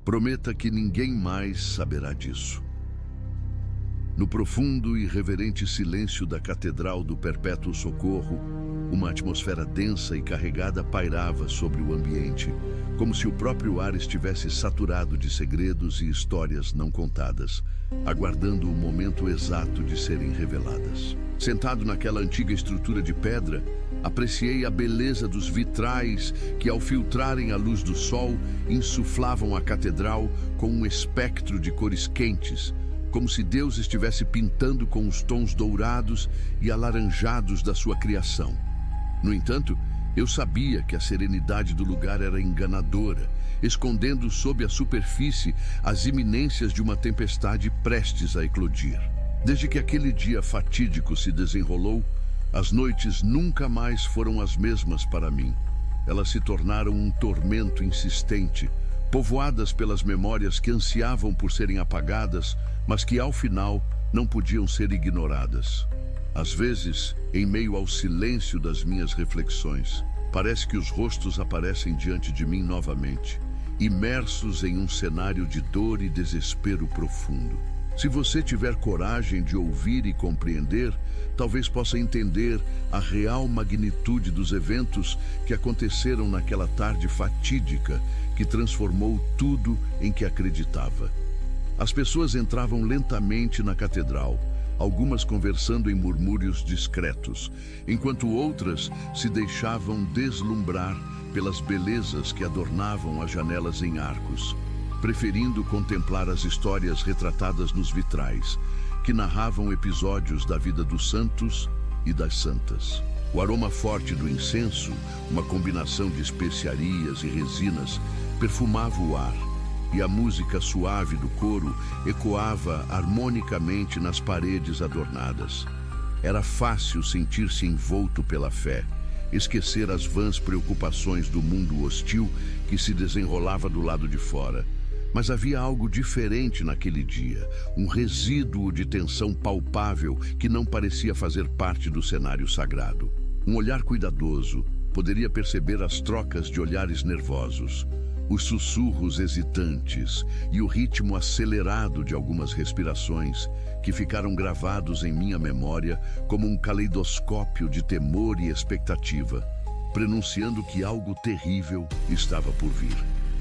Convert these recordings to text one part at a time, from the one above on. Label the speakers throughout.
Speaker 1: Prometa que ninguém mais saberá disso. No profundo e reverente silêncio da Catedral do Perpétuo Socorro, uma atmosfera densa e carregada pairava sobre o ambiente, como se o próprio ar estivesse saturado de segredos e histórias não contadas, aguardando o momento exato de serem reveladas. Sentado naquela antiga estrutura de pedra, apreciei a beleza dos vitrais que, ao filtrarem a luz do sol, insuflavam a catedral com um espectro de cores quentes, como se Deus estivesse pintando com os tons dourados e alaranjados da sua criação. No entanto, eu sabia que a serenidade do lugar era enganadora, escondendo sob a superfície as iminências de uma tempestade prestes a eclodir. Desde que aquele dia fatídico se desenrolou, as noites nunca mais foram as mesmas para mim. Elas se tornaram um tormento insistente, povoadas pelas memórias que ansiavam por serem apagadas, mas que, ao final, não podiam ser ignoradas. Às vezes, em meio ao silêncio das minhas reflexões, parece que os rostos aparecem diante de mim novamente, imersos em um cenário de dor e desespero profundo. Se você tiver coragem de ouvir e compreender, talvez possa entender a real magnitude dos eventos que aconteceram naquela tarde fatídica que transformou tudo em que acreditava. As pessoas entravam lentamente na catedral, algumas conversando em murmúrios discretos, enquanto outras se deixavam deslumbrar pelas belezas que adornavam as janelas em arcos, preferindo contemplar as histórias retratadas nos vitrais, que narravam episódios da vida dos santos e das santas. O aroma forte do incenso, uma combinação de especiarias e resinas, perfumava o ar, e a música suave do coro ecoava harmonicamente nas paredes adornadas. Era fácil sentir-se envolto pela fé, esquecer as vãs preocupações do mundo hostil que se desenrolava do lado de fora. Mas havia algo diferente naquele dia, um resíduo de tensão palpável que não parecia fazer parte do cenário sagrado. Um olhar cuidadoso poderia perceber as trocas de olhares nervosos, os sussurros hesitantes e o ritmo acelerado de algumas respirações que ficaram gravados em minha memória como um caleidoscópio de temor e expectativa, prenunciando que algo terrível estava por vir.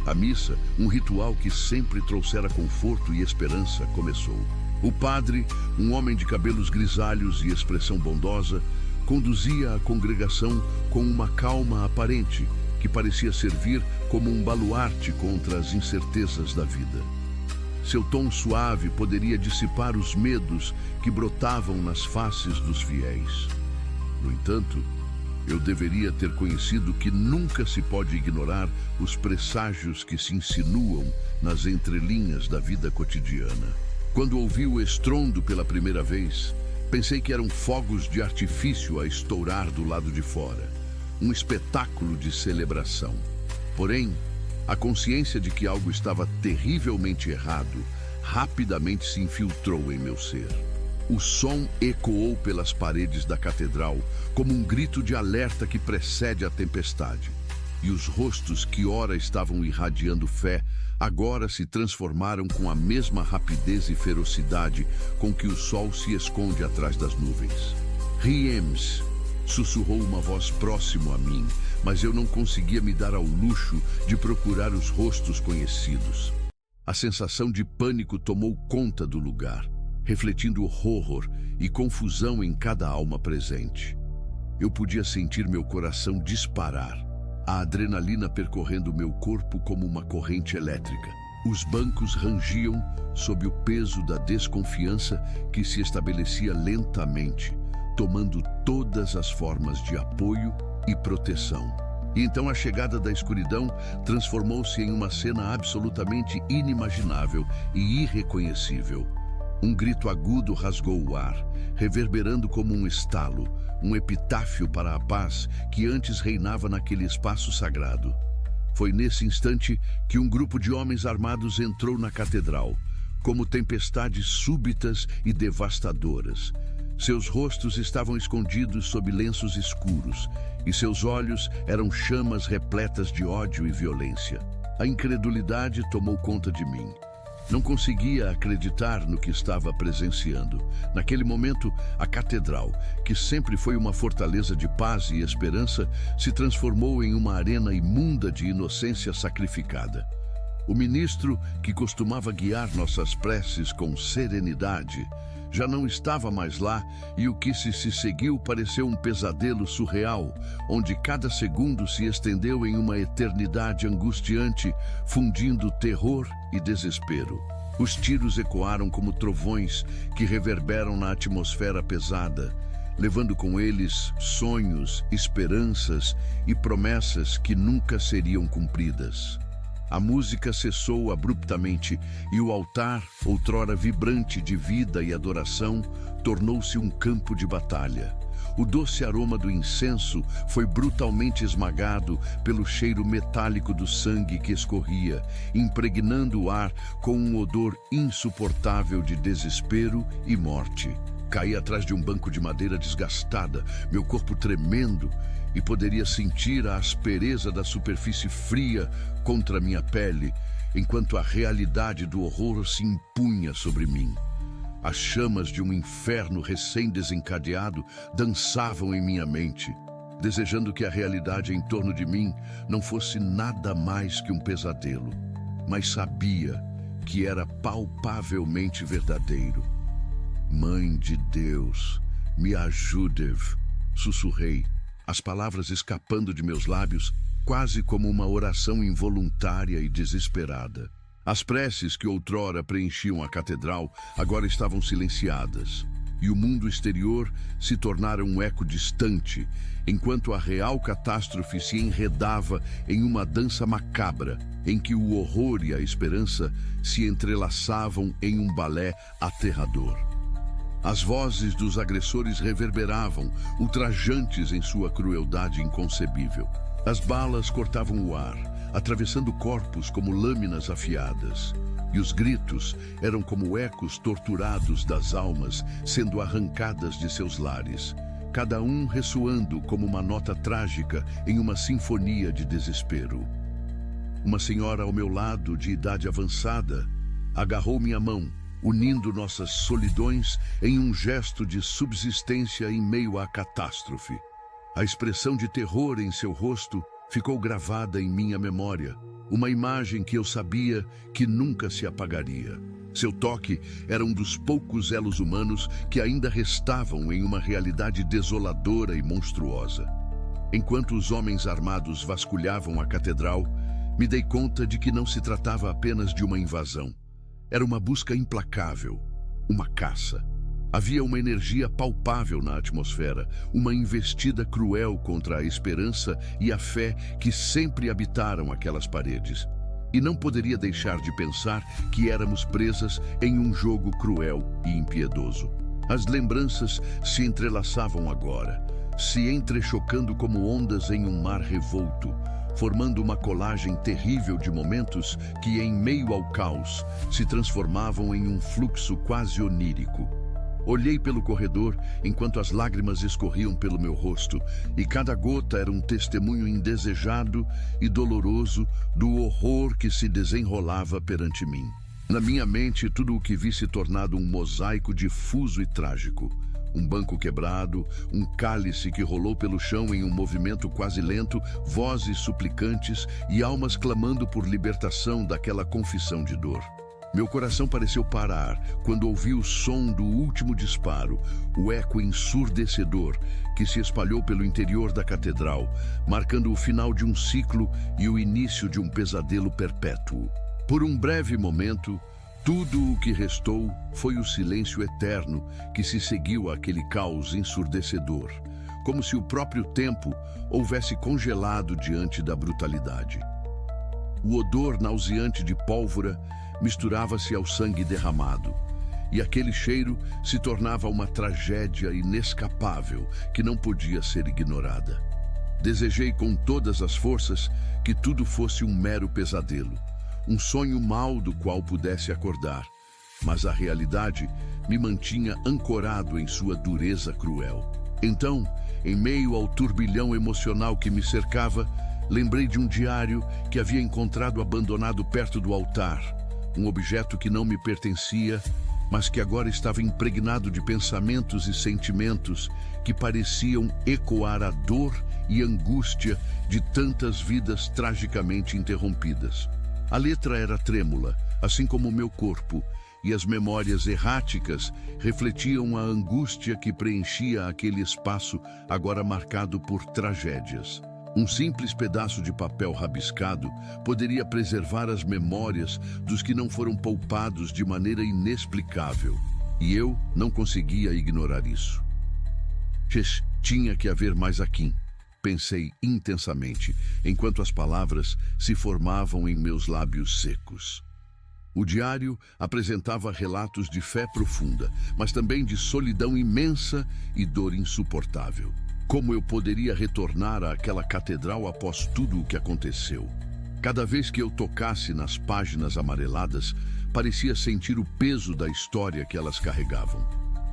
Speaker 1: A missa, um ritual que sempre trouxera conforto e esperança, começou. O padre, um homem de cabelos grisalhos e expressão bondosa, conduzia a congregação com uma calma aparente, que parecia servir como um baluarte contra as incertezas da vida. Seu tom suave poderia dissipar os medos que brotavam nas faces dos fiéis. No entanto, eu deveria ter conhecido que nunca se pode ignorar os presságios que se insinuam nas entrelinhas da vida cotidiana. Quando ouvi o estrondo pela primeira vez, pensei que eram fogos de artifício a estourar do lado de fora, um espetáculo de celebração. Porém, a consciência de que algo estava terrivelmente errado rapidamente se infiltrou em meu ser. O som ecoou pelas paredes da catedral como um grito de alerta que precede a tempestade. E os rostos que ora estavam irradiando fé, agora se transformaram com a mesma rapidez e ferocidade com que o sol se esconde atrás das nuvens. Riems, sussurrou uma voz próximo a mim, mas eu não conseguia me dar ao luxo de procurar os rostos conhecidos. A sensação de pânico tomou conta do lugar, refletindo horror e confusão em cada alma presente. Eu podia sentir meu coração disparar, a adrenalina percorrendo meu corpo como uma corrente elétrica. Os bancos rangiam sob o peso da desconfiança que se estabelecia lentamente, tomando todas as formas de apoio e proteção. E então a chegada da escuridão transformou-se em uma cena absolutamente inimaginável e irreconhecível. Um grito agudo rasgou o ar, reverberando como um estalo, um epitáfio para a paz que antes reinava naquele espaço sagrado. Foi nesse instante que um grupo de homens armados entrou na catedral, como tempestades súbitas e devastadoras. Seus rostos estavam escondidos sob lenços escuros, e seus olhos eram chamas repletas de ódio e violência. A incredulidade tomou conta de mim. Não conseguia acreditar no que estava presenciando. Naquele momento, a catedral, que sempre foi uma fortaleza de paz e esperança, se transformou em uma arena imunda de inocência sacrificada. O ministro, que costumava guiar nossas preces com serenidade, já não estava mais lá e o que se seguiu pareceu um pesadelo surreal, onde cada segundo se estendeu em uma eternidade angustiante, fundindo terror e desespero. Os tiros ecoaram como trovões que reverberam na atmosfera pesada, levando com eles sonhos, esperanças e promessas que nunca seriam cumpridas. A música cessou abruptamente e o altar, outrora vibrante de vida e adoração, tornou-se um campo de batalha. O doce aroma do incenso foi brutalmente esmagado pelo cheiro metálico do sangue que escorria, impregnando o ar com um odor insuportável de desespero e morte. Caí atrás de um banco de madeira desgastada, meu corpo tremendo, e poderia sentir a aspereza da superfície fria contra minha pele, enquanto a realidade do horror se impunha sobre mim. As chamas de um inferno recém-desencadeado dançavam em minha mente, desejando que a realidade em torno de mim não fosse nada mais que um pesadelo, mas sabia que era palpavelmente verdadeiro. Mãe de Deus, me ajude, sussurrei, as palavras escapando de meus lábios quase como uma oração involuntária e desesperada. As preces que outrora preenchiam a catedral agora estavam silenciadas, e o mundo exterior se tornara um eco distante, enquanto a real catástrofe se enredava em uma dança macabra, em que o horror e a esperança se entrelaçavam em um balé aterrador. As vozes dos agressores reverberavam, ultrajantes em sua crueldade inconcebível. As balas cortavam o ar, atravessando corpos como lâminas afiadas. E os gritos eram como ecos torturados das almas sendo arrancadas de seus lares, cada um ressoando como uma nota trágica em uma sinfonia de desespero. Uma senhora ao meu lado, de idade avançada, agarrou minha mão, unindo nossas solidões em um gesto de subsistência em meio à catástrofe. A expressão de terror em seu rosto ficou gravada em minha memória, uma imagem que eu sabia que nunca se apagaria. Seu toque era um dos poucos elos humanos que ainda restavam em uma realidade desoladora e monstruosa. Enquanto os homens armados vasculhavam a catedral, me dei conta de que não se tratava apenas de uma invasão. Era uma busca implacável, uma caça. Havia uma energia palpável na atmosfera, uma investida cruel contra a esperança e a fé que sempre habitaram aquelas paredes. E não poderia deixar de pensar que éramos presas em um jogo cruel e impiedoso. As lembranças se entrelaçavam agora, se entrechocando como ondas em um mar revolto, formando uma colagem terrível de momentos que, em meio ao caos, se transformavam em um fluxo quase onírico. Olhei pelo corredor enquanto as lágrimas escorriam pelo meu rosto, e cada gota era um testemunho indesejado e doloroso do horror que se desenrolava perante mim. Na minha mente, tudo o que vi se tornado um mosaico difuso e trágico. Um banco quebrado, um cálice que rolou pelo chão em um movimento quase lento, vozes suplicantes e almas clamando por libertação daquela confissão de dor. Meu coração pareceu parar quando ouvi o som do último disparo, o eco ensurdecedor que se espalhou pelo interior da catedral, marcando o final de um ciclo e o início de um pesadelo perpétuo. Por um breve momento, tudo o que restou foi o silêncio eterno que se seguiu àquele caos ensurdecedor, como se o próprio tempo houvesse congelado diante da brutalidade. O odor nauseante de pólvora misturava-se ao sangue derramado, e aquele cheiro se tornava uma tragédia inescapável que não podia ser ignorada. Desejei com todas as forças que tudo fosse um mero pesadelo, um sonho mau do qual pudesse acordar, mas a realidade me mantinha ancorado em sua dureza cruel. Então, em meio ao turbilhão emocional que me cercava, lembrei de um diário que havia encontrado abandonado perto do altar, um objeto que não me pertencia, mas que agora estava impregnado de pensamentos e sentimentos que pareciam ecoar a dor e angústia de tantas vidas tragicamente interrompidas. A letra era trêmula, assim como o meu corpo, e as memórias erráticas refletiam a angústia que preenchia aquele espaço agora marcado por tragédias. Um simples pedaço de papel rabiscado poderia preservar as memórias dos que não foram poupados de maneira inexplicável, e eu não conseguia ignorar isso. Tinha que haver mais aqui, pensei intensamente, enquanto as palavras se formavam em meus lábios secos. O diário apresentava relatos de fé profunda, mas também de solidão imensa e dor insuportável. Como eu poderia retornar àquela catedral após tudo o que aconteceu? Cada vez que eu tocasse nas páginas amareladas, parecia sentir o peso da história que elas carregavam.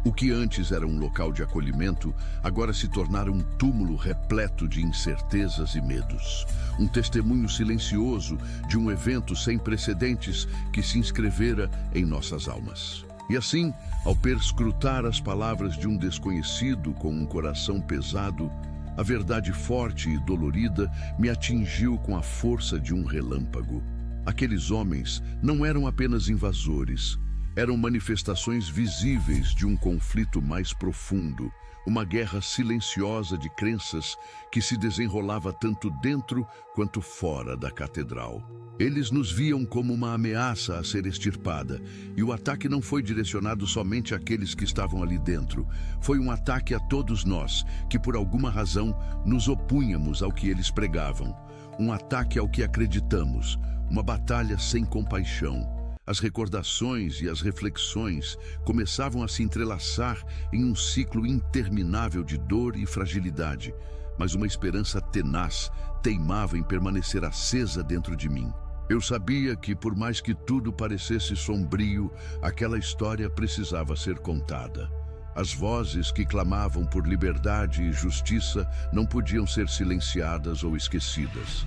Speaker 1: O que antes era um local de acolhimento, agora se tornara um túmulo repleto de incertezas e medos. Um testemunho silencioso de um evento sem precedentes que se inscrevera em nossas almas. E assim, ao perscrutar as palavras de um desconhecido com um coração pesado, a verdade forte e dolorida me atingiu com a força de um relâmpago. Aqueles homens não eram apenas invasores, eram manifestações visíveis de um conflito mais profundo, uma guerra silenciosa de crenças que se desenrolava tanto dentro quanto fora da catedral. Eles nos viam como uma ameaça a ser extirpada, e o ataque não foi direcionado somente àqueles que estavam ali dentro. Foi um ataque a todos nós, que por alguma razão nos opunhamos ao que eles pregavam. Um ataque ao que acreditamos, uma batalha sem compaixão. As recordações e as reflexões começavam a se entrelaçar em um ciclo interminável de dor e fragilidade, mas uma esperança tenaz teimava em permanecer acesa dentro de mim. Eu sabia que, por mais que tudo parecesse sombrio, aquela história precisava ser contada. As vozes que clamavam por liberdade e justiça não podiam ser silenciadas ou esquecidas.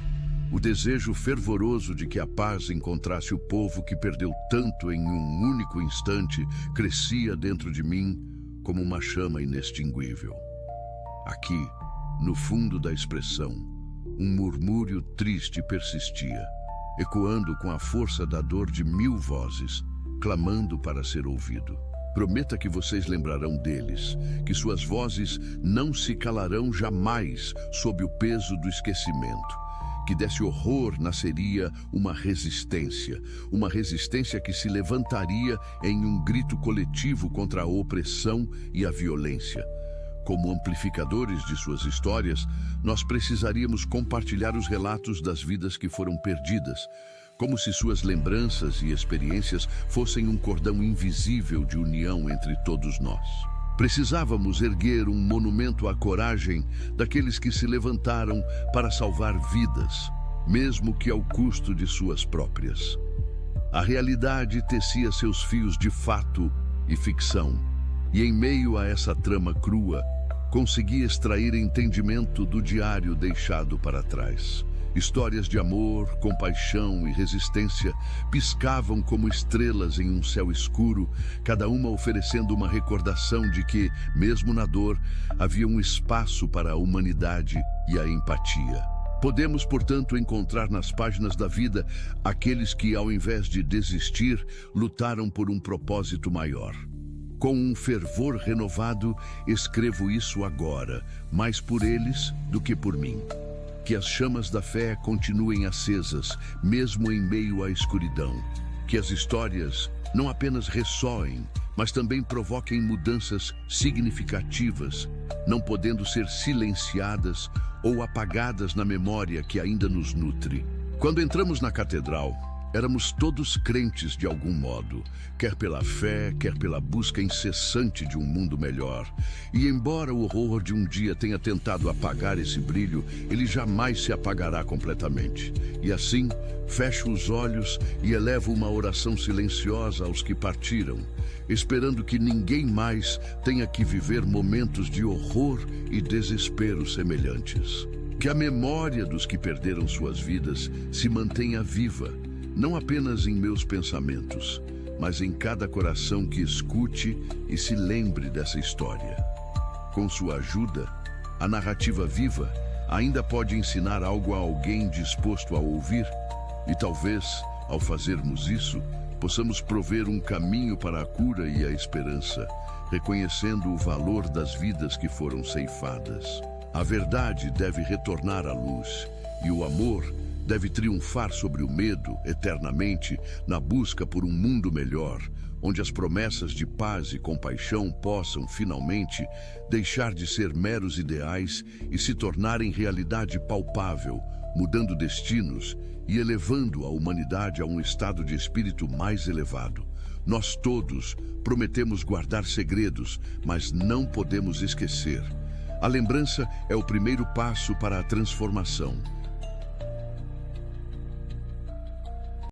Speaker 1: O desejo fervoroso de que a paz encontrasse o povo que perdeu tanto em um único instante crescia dentro de mim como uma chama inextinguível. Aqui, no fundo da expressão, um murmúrio triste persistia, ecoando com a força da dor de 1000 vozes, clamando para ser ouvido. Prometa que vocês lembrarão deles, que suas vozes não se calarão jamais sob o peso do esquecimento. Que desse horror nasceria uma resistência que se levantaria em um grito coletivo contra a opressão e a violência. Como amplificadores de suas histórias, nós precisaríamos compartilhar os relatos das vidas que foram perdidas, como se suas lembranças e experiências fossem um cordão invisível de união entre todos nós. Precisávamos erguer um monumento à coragem daqueles que se levantaram para salvar vidas, mesmo que ao custo de suas próprias. A realidade tecia seus fios de fato e ficção, e em meio a essa trama crua, consegui extrair entendimento do diário deixado para trás. Histórias de amor, compaixão e resistência piscavam como estrelas em um céu escuro, cada uma oferecendo uma recordação de que, mesmo na dor, havia um espaço para a humanidade e a empatia. Podemos, portanto, encontrar nas páginas da vida aqueles que, ao invés de desistir, lutaram por um propósito maior. Com um fervor renovado, escrevo isso agora, mais por eles do que por mim. Que as chamas da fé continuem acesas, mesmo em meio à escuridão. Que as histórias não apenas ressoem, mas também provoquem mudanças significativas, não podendo ser silenciadas ou apagadas na memória que ainda nos nutre. Quando entramos na catedral, éramos todos crentes de algum modo, quer pela fé, quer pela busca incessante de um mundo melhor. E embora o horror de um dia tenha tentado apagar esse brilho, ele jamais se apagará completamente. E assim, fecho os olhos e elevo uma oração silenciosa aos que partiram, esperando que ninguém mais tenha que viver momentos de horror e desespero semelhantes. Que a memória dos que perderam suas vidas se mantenha viva, não apenas em meus pensamentos, mas em cada coração que escute e se lembre dessa história. Com sua ajuda, a narrativa viva ainda pode ensinar algo a alguém disposto a ouvir, e talvez, ao fazermos isso, possamos prover um caminho para a cura e a esperança, reconhecendo o valor das vidas que foram ceifadas. A verdade deve retornar à luz, e o amor deve triunfar sobre o medo eternamente na busca por um mundo melhor, onde as promessas de paz e compaixão possam, finalmente, deixar de ser meros ideais e se tornarem realidade palpável, mudando destinos e elevando a humanidade a um estado de espírito mais elevado. Nós todos prometemos guardar segredos, mas não podemos esquecer. A lembrança é o primeiro passo para a transformação.